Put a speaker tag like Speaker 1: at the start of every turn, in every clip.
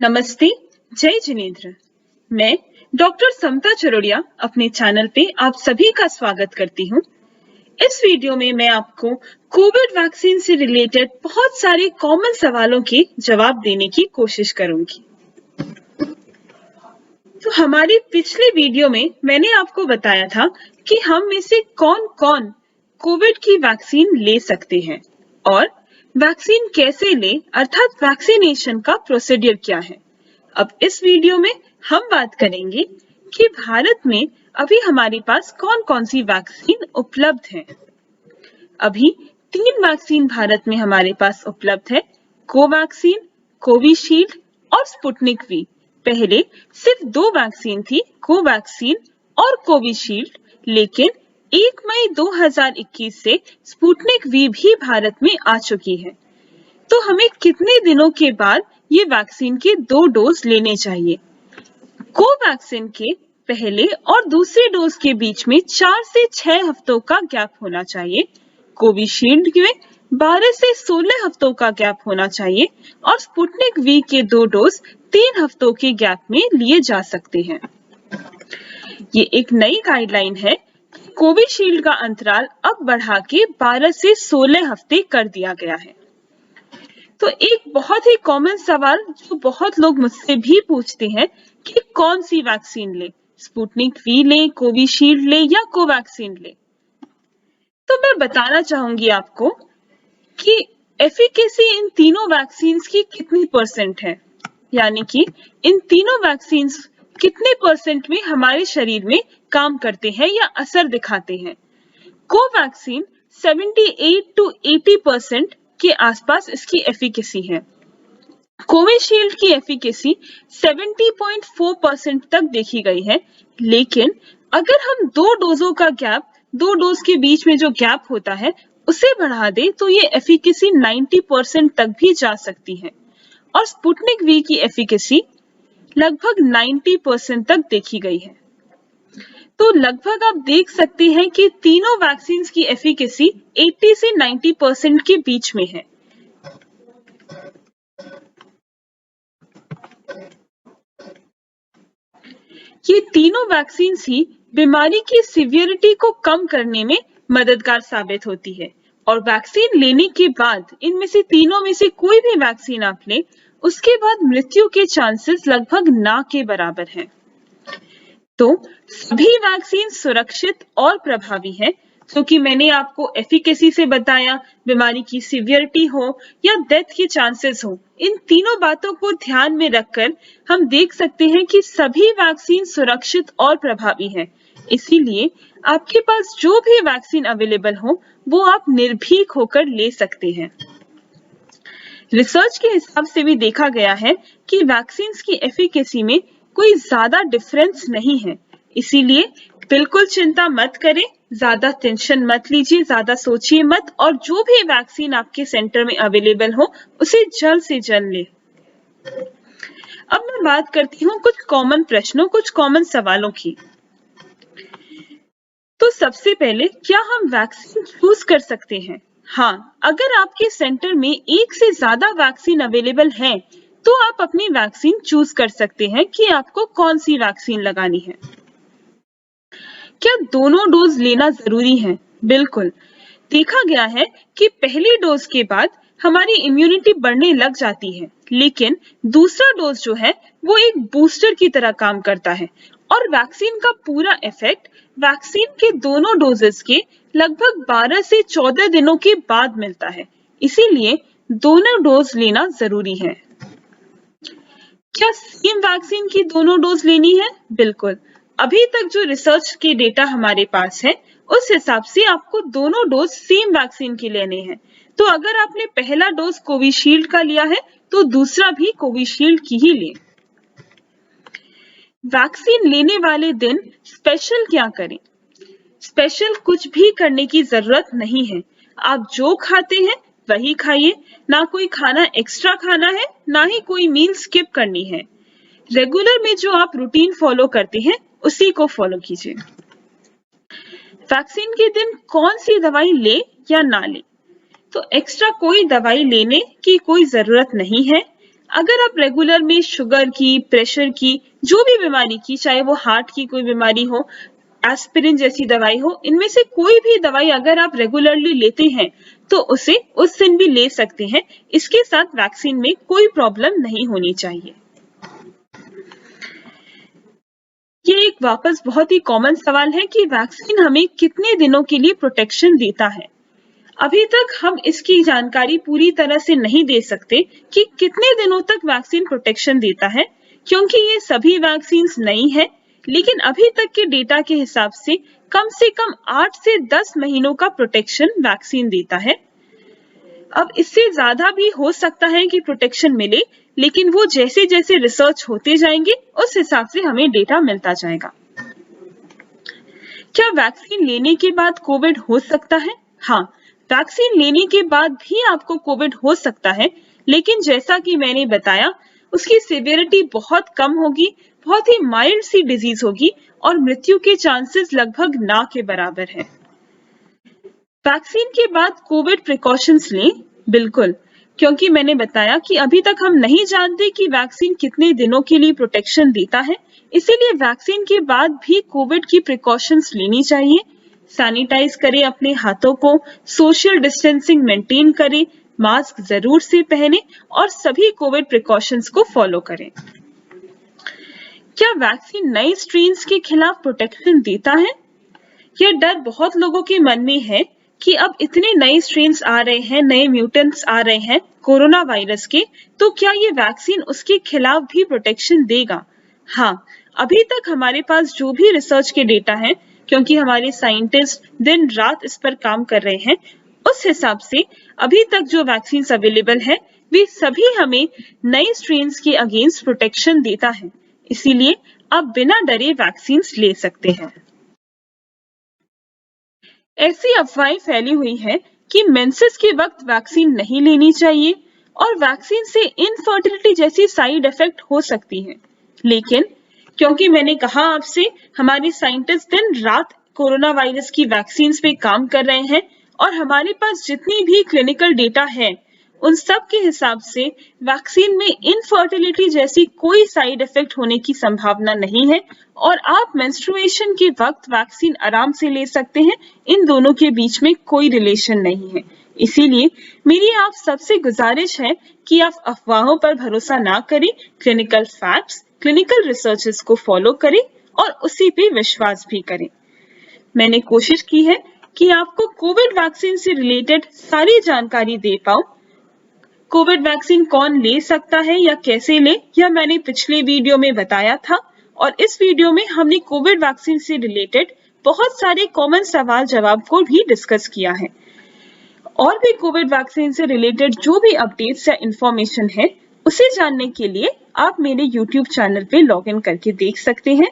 Speaker 1: नमस्ते, जय जिनेंद्र। मैं डॉक्टर समता चरोड़िया अपने चैनल पे आप सभी का स्वागत करती हूँ। इस वीडियो में मैं आपको कोविड वैक्सीन से रिलेटेड बहुत सारे कॉमन सवालों के जवाब देने की कोशिश करूंगी। तो हमारी पिछले वीडियो में मैंने आपको बताया था कि हम में से कौन-कौन कोविड की वैक्सीन ले सकते हैं और वैक्सीन कैसे ले अर्थात वैक्सीनेशन का प्रोसीजर क्या है। अब इस वीडियो में हम बात करेंगे कि भारत में अभी हमारे पास कौन-कौन सी वैक्सीन उपलब्ध है। अभी 3 वैक्सीन भारत में हमारे पास उपलब्ध है, कोवैक्सीन, कोविशील्ड और स्पुतनिक वी। पहले सिर्फ 2 वैक्सीन थी, कोवैक्सीन और कोविशील्ड, लेकिन 1 मई 2021 से स्पुतनिक वी भी भारत में आ चुकी है। तो हमें कितने दिनों के बाद ये वैक्सीन के 2 डोज लेने चाहिए? कोवैक्सीन के पहले और दूसरे डोज के बीच में 4 से 6 हफ्तों का गैप होना चाहिए। कोविशील्ड में 12 से 16 हफ्तों का गैप होना चाहिए और स्पुतनिक वी के 2 डोज 3 हफ्तों के गैप में लिए जा सकते हैं। ये एक नई गाइडलाइन है। कोविशील्ड का अंतराल अब बढ़ा के 12 से 16 हफ्ते कर दिया गया है। तो एक बहुत ही कॉमन सवाल जो बहुत लोग मुझसे भी पूछते हैं कि कौन सी वैक्सीन ले, स्पुतनिक वी ले, कोविशील्ड ले या कोवैक्सीन ले। तो मैं बताना चाहूंगी आपको कि एफिकेसी इन तीनों वैक्सीन्स की कितनी परसेंट है, यानी कि इन तीनों वैक्सीन्स कितने परसेंट में हमारे शरीर में काम करते हैं या असर दिखाते हैं। कोवैक्सीन 78 to 80% के आसपास इसकी एफिकेसी है। कोविशील्ड की एफिकेसी 70.4% तक देखी गई है, लेकिन अगर हम 2 डोज के बीच में जो गैप होता है उसे बढ़ा दे तो ये एफिकेसी 90% तक भी जा सकती है और स्पुतनिक वी की एफिकेसी लगभग 90% तक देखी गई है। तो लगभग आप देख सकते हैं कि तीनों वैक्सीन्स की एफिकेसी 80 से 90% के बीच में है। ये तीनों वैक्सीन्स ही बीमारी की सीवियरिटी को कम करने में मददगार साबित होती है और वैक्सीन लेने के बाद इनमें से तीनों में से कोई भी वैक्सीन आप लें, उसके बाद मृत्यु के चांसेस लगभग ना के बराबर हैं। तो सभी वैक्सीन सुरक्षित और प्रभावी है, क्योंकि मैंने आपको एफिकेसी से बताया, बीमारी की सीवियरिटी हो या डेथ के चांसेस हो, इन तीनों बातों को ध्यान में रखकर हम देख सकते हैं कि सभी वैक्सीन सुरक्षित और प्रभावी है। इसीलिए आपके पास जो भी वैक्सीन अवेलेबल हो वो आप निर्भीक होकर ले सकते हैं। रिसर्च के हिसाब से भी देखा गया है कि वैक्सीन्स की एफिकेसी में कोई ज्यादा डिफरेंस नहीं है, इसीलिए बिल्कुल चिंता मत करें, ज्यादा टेंशन मत लीजिए, ज्यादा सोचिए मत और जो भी वैक्सीन आपके सेंटर में अवेलेबल हो उसे जल्द से जल्द लें। अब मैं बात करती हूँ कुछ कॉमन प्रश्नों, कुछ कॉमन सवालों की। तो सबसे पहले, क्या हम वैक्सीन चूज कर सकते हैं? हाँ, अगर आपके सेंटर में एक से ज्यादा वैक्सीन अवेलेबल है तो आप अपनी वैक्सीन चूज कर सकते हैं कि आपको कौन सी वैक्सीन लगानी है। क्या दोनों डोज लेना जरूरी है? बिल्कुल। देखा गया है कि पहले डोज के बाद हमारी इम्यूनिटी बढ़ने लग जाती है, लेकिन दूसरा डोज जो है वो एक बूस्टर की तरह काम करता है और वैक्सीन का पूरा इफेक्ट वैक्सीन के दोनों डोजेस के लगभग 12 से 14 दिनों के बाद मिलता है। इसीलिए दोनों डोज लेना जरूरी है। क्या सेम वैक्सीन की दोनों डोज लेनी है? बिल्कुल। अभी तक जो रिसर्च के डेटा हमारे पास है उस हिसाब से आपको दोनों डोज सेम वैक्सीन के लेने हैं। तो अगर आपने पहला डोज कोविशील्ड का लिया है तो दूसरा भी कोविशील्ड की ही लें। वैक्सीन लेने वाले दिन स्पेशल क्या करें? स्पेशल कुछ भी करने की जरूरत नहीं है। आप जो खाते हैं वही खाइए, ना कोई खाना एक्स्ट्रा खाना है, ना ही कोई मील स्किप करनी है। रेगुलर में जो आप रूटीन फॉलो करते हैं उसी को फॉलो कीजिए। वैक्सीन के दिन कौन सी दवाई ले या ना ले? तो एक्स्ट्रा कोई दवाई लेने की कोई जरूरत नहीं है। अगर आप रेगुलर में शुगर की, प्रेशर की, जो भी बीमारी की, चाहे वो हार्ट की कोई बीमारी हो, एस्पिरिन जैसी दवाई हो, इनमें से कोई भी दवाई अगर आप रेगुलरली लेते हैं तो उसे उस दिन भी ले सकते हैं। इसके साथ वैक्सीन में कोई प्रॉब्लम नहीं होनी चाहिए। ये एक वापस बहुत ही कॉमन सवाल है कि वैक्सीन हमें कितने दिनों के लिए प्रोटेक्शन देता है। अभी तक हम इसकी जानकारी पूरी तरह से नहीं दे सकते कि कितने दिनों तक वैक्सीन प्रोटेक्शन देता है, क्योंकि ये सभी वैक्सीन नई है। लेकिन अभी तक के डेटा के हिसाब से कम 8 से 10 महीनों का प्रोटेक्शन वैक्सीन देता है। अब इससे ज्यादा भी हो सकता है कि प्रोटेक्शन मिले, लेकिन वो जैसे जैसे रिसर्च होते जाएंगे उस हिसाब से हमें डेटा मिलता जाएगा। क्या वैक्सीन लेने के बाद कोविड हो सकता है? हाँ, वैक्सीन लेने के बाद भी आपको कोविड हो सकता है, लेकिन जैसा कि मैंने बताया, उसकी सिवियरिटी बहुत कम होगी, बहुत ही माइल्ड सी डिजीज होगी और मृत्यु के चांसेस लगभग ना के बराबर है। वैक्सीन के बाद कोविड प्रिकॉशंस लें, बिल्कुल, क्योंकि मैंने बताया कि अभी तक हम नहीं जानते कि वैक्सीन कितने दिनों के लिए प्रोटेक्शन देता है, इसीलिए वैक्सीन के बाद भी कोविड की प्रिकॉशंस लेनी चाहिए। सैनिटाइज करें अपने हाथों को, सोशल डिस्टेंसिंग मेंटेन करें, मास्क जरूर से पहने और सभी कोविड प्रिकॉशंस को फॉलो करें। क्या वैक्सीन नए स्ट्रेन्स के खिलाफ प्रोटेक्शन देता है? यह डर बहुत लोगों के मन में है कि अब इतने नए स्ट्रेन्स आ रहे हैं, नए म्यूटेंट्स आ रहे हैं कोरोना वायरस के, तो क्या ये वैक्सीन उसके खिलाफ भी प्रोटेक्शन देगा? हाँ, अभी तक हमारे पास जो भी रिसर्च के डेटा हैं, क्योंकि हमारे साइंटिस्ट दिन रात इस पर काम कर रहे हैं, उस हिसाब से अभी तक जो वैक्सीन अवेलेबल है, वे सभी हमें नए स्ट्रेन्स के अगेंस्ट प्रोटेक्शन देता है। इसीलिए आप बिना डरे वैक्सीन ले सकते हैं। ऐसी अफवाहें फैली हुई है कि मेंसेस के वक्त वैक्सीन नहीं लेनी चाहिए और वैक्सीन से इनफर्टिलिटी जैसी साइड इफेक्ट हो सकती है। लेकिन क्योंकि मैंने कहा आपसे, हमारे साइंटिस्ट दिन रात कोरोना वायरस की वैक्सीन पे काम कर रहे हैं और हमारे पास जितनी भी क्लिनिकल डेटा है, उन सब के हिसाब से वैक्सीन में इनफर्टिलिटी जैसी कोई साइड इफेक्ट होने की संभावना नहीं है और आप मेंस्ट्रुएशन के वक्त वैक्सीन आराम से ले सकते हैं। इन दोनों के बीच में कोई रिलेशन नहीं है। इसीलिए मेरी आप सबसे गुजारिश है कि आप अफवाहों पर भरोसा ना करें, क्लिनिकल फैक्ट्स, क्लिनिकल रिसर्चेस को फॉलो करें और उसी पे विश्वास भी करें। मैंने कोशिश की है कि आपको कोविड वैक्सीन से रिलेटेड सारी जानकारी दे पाऊं। कोविड वैक्सीन कौन ले सकता है या कैसे ले, यह मैंने पिछले वीडियो में बताया था और इस वीडियो में हमने कोविड वैक्सीन से रिलेटेड बहुत सारे कॉमन सवाल जवाब को भी डिस्कस किया है। और भी कोविड वैक्सीन से रिलेटेड जो भी अपडेट्स या इंफॉर्मेशन है, उसे जानने के लिए आप मेरे YouTube चैनल पे लॉग इन करके देख सकते हैं।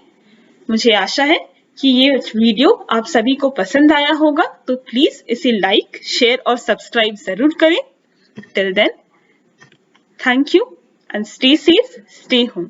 Speaker 1: मुझे आशा है कि ये वीडियो आप सभी को पसंद आया होगा, तो प्लीज इसे लाइक, शेयर और सब्सक्राइब जरूर करें। Till then, thank you and stay safe, stay home.